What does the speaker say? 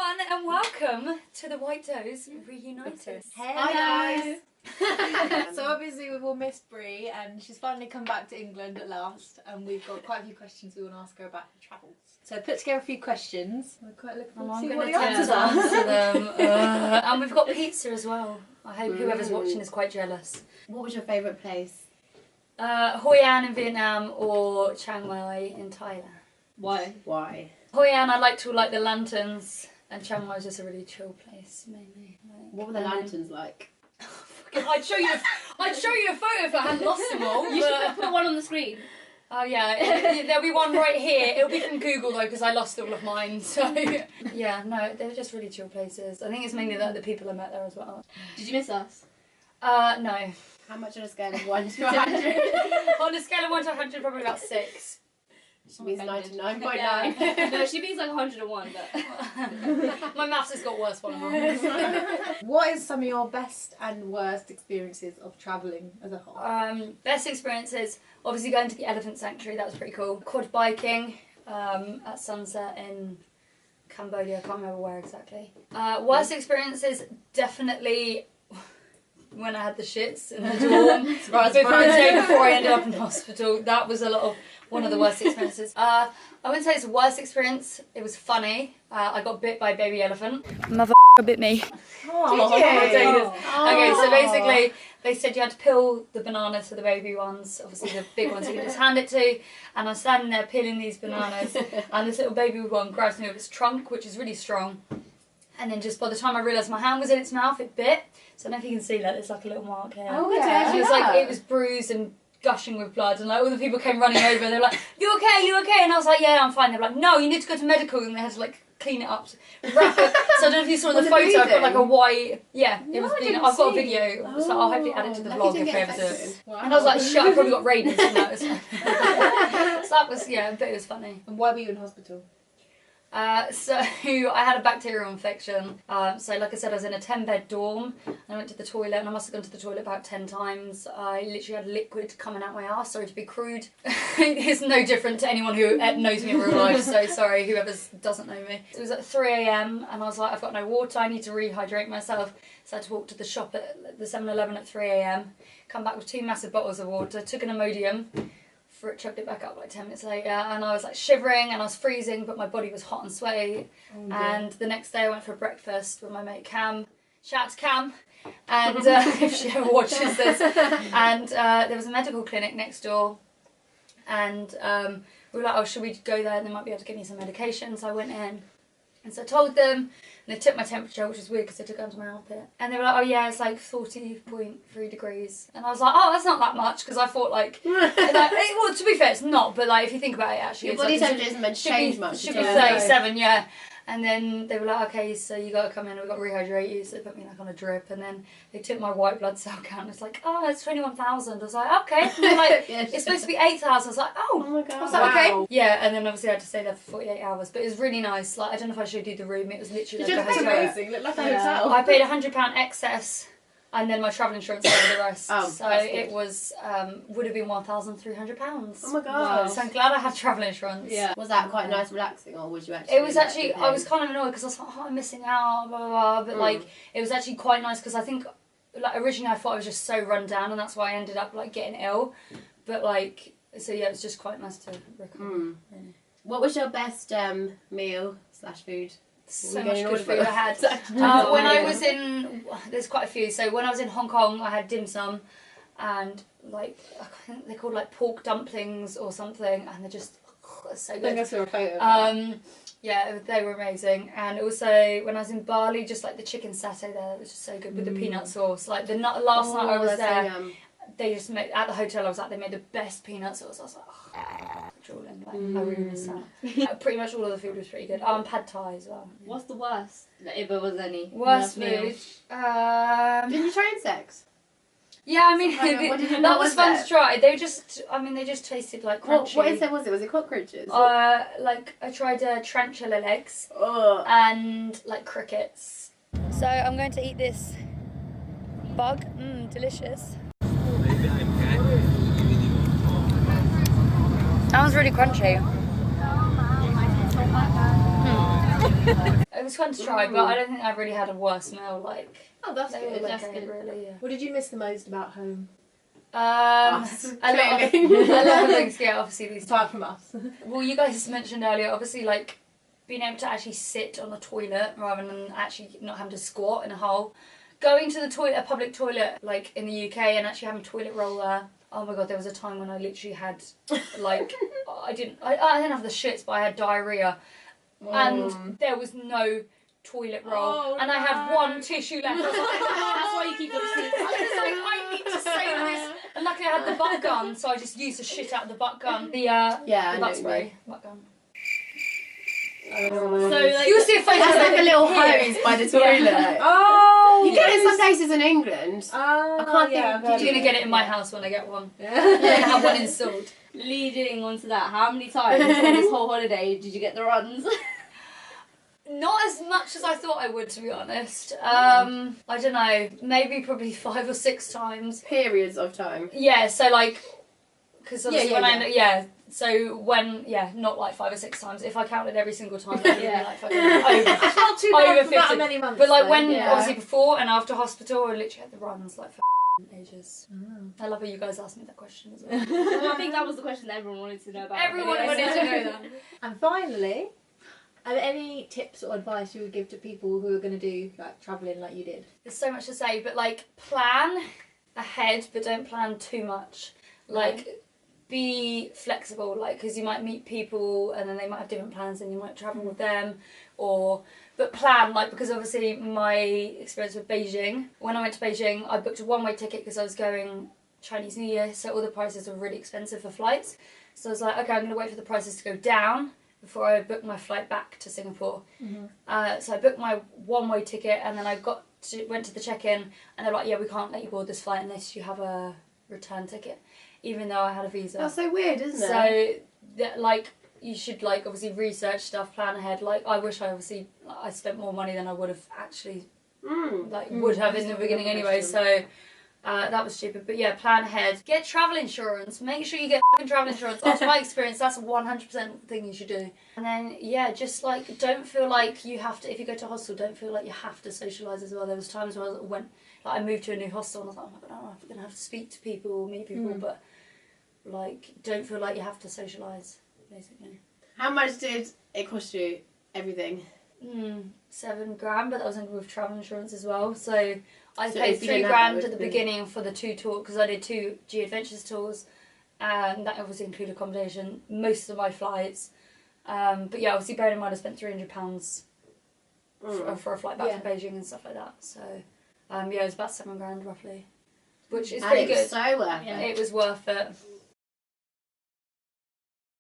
everyone, and welcome to the White Does Reunited. Hi guys! So obviously we've all missed Brie and she's finally come back to England at last, and we've got quite a few questions we want to ask her about her travels. So I put together a few questions. We're quite looking forward to see what the answers answer them. And we've got pizza as well. I hope whoever's watching is quite jealous. What was your favourite place? Hoi An in Vietnam or Chiang Mai in Thailand. Why? Hoi An, I liked all like the lanterns, and Chiang Mai was just a really chill place, mainly. What were the lanterns like? I'd show you a photo if I hadn't lost them all. You should put one on the screen. Oh yeah, there'll be one right here. It'll be from Google though, because I lost all of mine. So yeah, no, they were just really chill places. I think it's mainly the people I met there as well. Did you miss us? No. How much on a scale of 1 to 100? On a scale of 1 to 100, probably about 6. She means 99.9. No, she means like 101, but... My maths has got worse one mine. What is some of your best and worst experiences of travelling as a whole? Best experiences, obviously going to the elephant sanctuary, that was pretty cool. Quad biking at sunset in Cambodia, I can't remember where exactly. Worst experiences, definitely when I had the shits in the dorm. The day before I ended up in hospital. That was one of the worst experiences. I wouldn't say it's the worst experience. It was funny. I got bit by a baby elephant. Mother bit me. Oh, Okay, so basically they said you had to peel the bananas for the baby ones. Obviously the big ones you could just hand it to. And I'm standing there peeling these bananas, and this little baby one grabs me with its trunk, which is really strong. And then just by the time I realised my hand was in its mouth, it bit. So I don't know if you can see that, there's like a little mark here. Oh, yeah. And it was bruised and gushing with blood, and like all the people came running over and they were like, you okay? And I was like, yeah, I'm fine. They were like, no, you need to go to medical, and they had to like clean it up, wrap it. So I don't know if you saw the photo, I've got like a white, it was bleeding. I've got a video, so I'll hopefully add it to the vlog if I ever do it. Wow. And I was like, shit, I probably got rabies from that. So that was, but it was funny. And why were you in hospital? So I had a bacterial infection. So like I said, I was in a 10-bed dorm, and I went to the toilet, and I must have gone to the toilet about 10 times. I literally had liquid coming out my arse. Sorry to be crude. It's no different to anyone who knows me in real life, so sorry whoever doesn't know me. It was at 3 AM and I was like, I've got no water, I need to rehydrate myself. So I had to walk to the shop at the 7-Eleven at 3 AM, come back with 2 massive bottles of water, took an Imodium, chucked it back up like 10 minutes later, and I was like shivering and I was freezing, but my body was hot and sweaty. And the next day I went for breakfast with my mate Cam. Shout out to Cam, and if she ever watches this. And there was a medical clinic next door, and we were like, oh, should we go there? They might be able to give me some medication. So I went in, and so I told them, and they took my temperature, which was weird because they took it under my armpit. And they were like, oh yeah, it's like 40.3 degrees. And I was like, oh, that's not that much, because I thought well, to be fair, it's not, but like if you think about it, actually, Your it's body like, temperature isn't meant to change much. Should be 37, yeah. And then they were like, okay, so you got to come in, we've got to rehydrate you. So they put me like on a drip, and then they took my white blood cell count. It's like, oh, it's 21,000. I was like, okay. And they're like, it's supposed to be 8,000. I was like, oh my God. I was like, okay. Yeah, and then obviously I had to stay there for 48 hours, but it was really nice. Like, I don't know if I showed you the room. It was literally like a hotel. Amazing. Looked like a hotel. I paid £100 excess, and then my travel insurance covered the rest. So it was would have been £1,300. Oh my God. Wow. So I'm glad I had travel insurance. Yeah. Was that quite nice, relaxing, or was you actually... It was actually, I was kind of annoyed because I was like, oh, I'm missing out, blah, blah, blah. But like, it was actually quite nice because I think, like, originally I thought I was just so run down, and that's why I ended up like getting ill. But like, so yeah, it was just quite nice to recover. Really. What was your best meal/food? So much good food I had. When I was in, there's quite a few. So when I was in Hong Kong, I had dim sum, and like I think they're called like pork dumplings or something, and they're just so good. I think I saw a photo. Yeah, they were amazing. And also when I was in Bali, just like the chicken satay there, it was just so good with the peanut sauce. Like the last night I was there, they just made, at the hotel I was at, they made the best peanut sauce. I was like, drooling. Like, I really miss that. Pretty much all of the food was pretty good. And pad thai as well. What's the worst, if there was any? Worst food? Did you try insects? Yeah, I mean, that was fun to try. They just tasted like crunchy. What insect was it? Was it cockroaches? Like I tried tarantula legs and like crickets. So I'm going to eat this bug. Delicious. That was really crunchy. Over was fun to try, but I don't think I really had a worse meal. Like, Oh, that's they good. were That's okay, good. really. Yeah. What did you miss the most about home? A lot of things. Yeah, obviously these. Apart from us. Well, you guys mentioned earlier, obviously, like being able to actually sit on the toilet rather than actually not having to squat in a hole. Going to the toilet, a public toilet, like in the UK, and actually having a toilet roll there. Oh my god, there was a time when I literally had, like, I didn't have the shits, but I had diarrhea, and there was no toilet roll, and I had one tissue left. I was like, That's why you keep the receipt. I was just like, I need to save this. And luckily I had the butt gun, so I just used the shit out of the butt gun. The butt spray. Butt gun. So, like, You'll see a photo That's of like it a little here. hose by the toilet. Oh! You get it in some places in England. I can't think- I've You're heard going to of get it in my house when I get one. it. I'm going to have one installed. leading on to that, how many times on this whole holiday did you get the runs? Not as much as I thought I would, to be honest. I don't know, maybe probably 5 or 6 times. Periods of time. Yeah, so like, because obviously Yeah. not like 5 or 6 times. If I counted every single time, that'd be like fucking over. It's not too Over bad for that 50. many months. But like though. when, yeah. obviously before and after hospital, I literally had the runs like for ages. I love how you guys asked me that question as well. Well, I think that was the question that everyone wanted to know about. Everyone Anyways. wanted to know that. And finally, are there any tips or advice you would give to people who are going to do like travelling like you did? There's so much to say, but like plan ahead, but don't plan too much. Like be flexible, like because you might meet people and then they might have different plans and you might travel with them, but plan like because obviously my experience with Beijing. When I went to Beijing, I booked a one-way ticket because I was going Chinese New Year, so all the prices were really expensive for flights. So I was like, okay, I'm going to wait for the prices to go down before I book my flight back to Singapore. So I booked my one-way ticket and then I went to the check-in and they're like, yeah, we can't let you board this flight unless you have a return ticket, even though I had a visa. That's so weird, isn't it? So, like, you should, like, obviously research stuff, plan ahead. Like, I wish I spent more money than I would have actually, would have in the beginning anyway, so... that was stupid, but yeah, plan ahead. Get travel insurance. Make sure you get fucking travel insurance. After my experience, that's a 100% thing you should do. And then, yeah, just like, don't feel like you have to, if you go to a hostel, don't feel like you have to socialise as well. There was times when I moved to a new hostel and I was like, oh my god, I'm going to have to speak to people, meet people, but like, don't feel like you have to socialise, basically. How much did it cost you, everything? $7,000, but that was with travel insurance as well. So I So paid if you didn't have that, $3,000 would at the be- beginning for the 2 tours because I did 2 G Adventures tours, and that obviously included accommodation, most of my flights. But yeah, obviously bearing in mind I spent £300 for a flight back from Beijing and stuff like that. So yeah, it was about $7,000 roughly, which is pretty And it was good. so worth it. It was worth it.